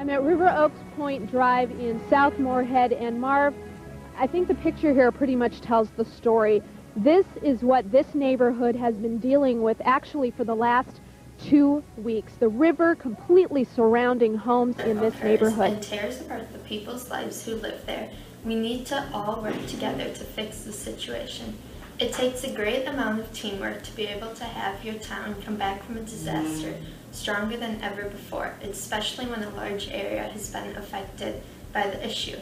I'm at River Oaks Point Drive in South Moorhead, and Marv, I think the picture here pretty much tells the story. This is what this neighborhood has been dealing with actually for the last 2 weeks. The river completely surrounding homes in this neighborhood. And tears apart the people's lives who live there. We need to all work together to fix the situation. It takes a great amount of teamwork to be able to have your town come back from a disaster stronger than ever before, especially when a large area has been affected by the issue.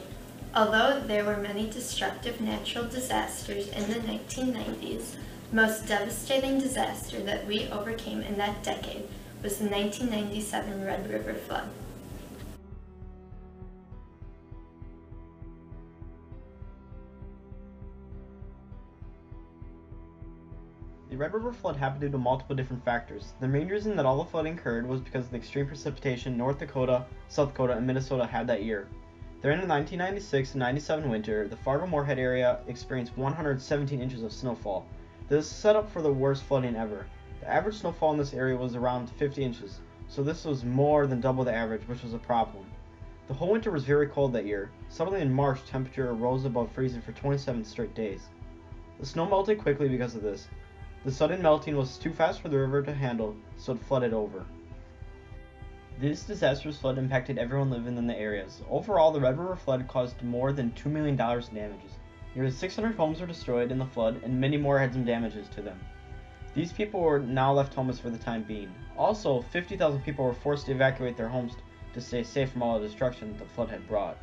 Although there were many destructive natural disasters in the 1990s, the most devastating disaster that we overcame in that decade was the 1997 Red River Flood. The Red River Flood happened due to multiple different factors. The main reason that all the flooding occurred was because of the extreme precipitation North Dakota, South Dakota, and Minnesota had that year. During the 1996 and 97 winter, the Fargo-Moorhead area experienced 117 inches of snowfall. This set up for the worst flooding ever. The average snowfall in this area was around 50 inches, so this was more than double the average, which was a problem. The whole winter was very cold that year. Suddenly in March, temperature rose above freezing for 27 straight days. The snow melted quickly because of this. The sudden melting was too fast for the river to handle, so it flooded over. This disastrous flood impacted everyone living in the areas. Overall, the Red River Flood caused more than $2 million in damages. Nearly 600 homes were destroyed in the flood, and many more had some damages to them. These people were now left homeless for the time being. Also, 50,000 people were forced to evacuate their homes to stay safe from all the destruction the flood had brought.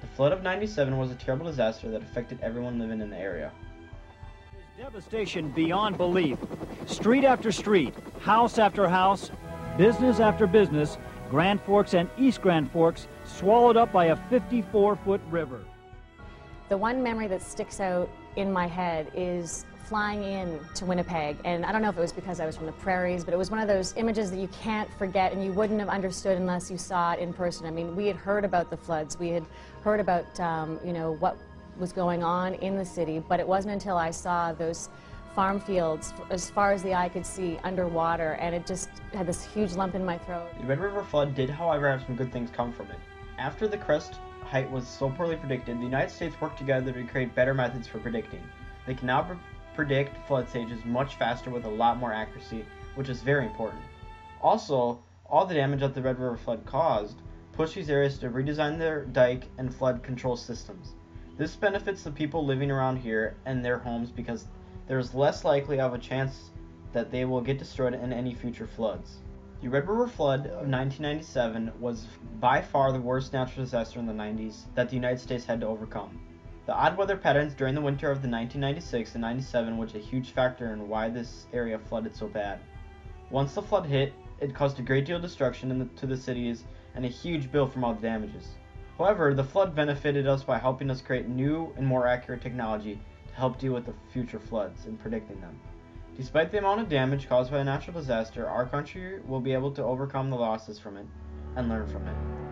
The flood of '97 was a terrible disaster that affected everyone living in the area. Devastation beyond belief. Street after street, house after house, business after business, Grand Forks and East Grand Forks swallowed up by a 54-foot river. The one memory that sticks out in my head is flying in to Winnipeg, and I don't know if it was because I was from the prairies, but it was one of those images that you can't forget and you wouldn't have understood unless you saw it in person. I mean, we had heard about the floods, we had heard about you know, what was going on in the city, but it wasn't until I saw those farm fields as far as the eye could see underwater, and it just had this huge lump in my throat. The Red River Flood did, however, have some good things come from it. After the crest height was so poorly predicted, the United States worked together to create better methods for predicting. They can now predict flood stages much faster with a lot more accuracy, which is very important. Also, all the damage that the Red River Flood caused pushed these areas to redesign their dike and flood control systems. This benefits the people living around here and their homes because there's less likely of a chance that they will get destroyed in any future floods. The Red River Flood of 1997 was by far the worst natural disaster in the 90s that the United States had to overcome. The odd weather patterns during the winter of the 1996 and 97 was a huge factor in why this area flooded so bad. Once the flood hit, it caused a great deal of destruction to the cities and a huge bill from all the damages. However, the flood benefited us by helping us create new and more accurate technology to help deal with the future floods and predicting them. Despite the amount of damage caused by a natural disaster, our country will be able to overcome the losses from it and learn from it.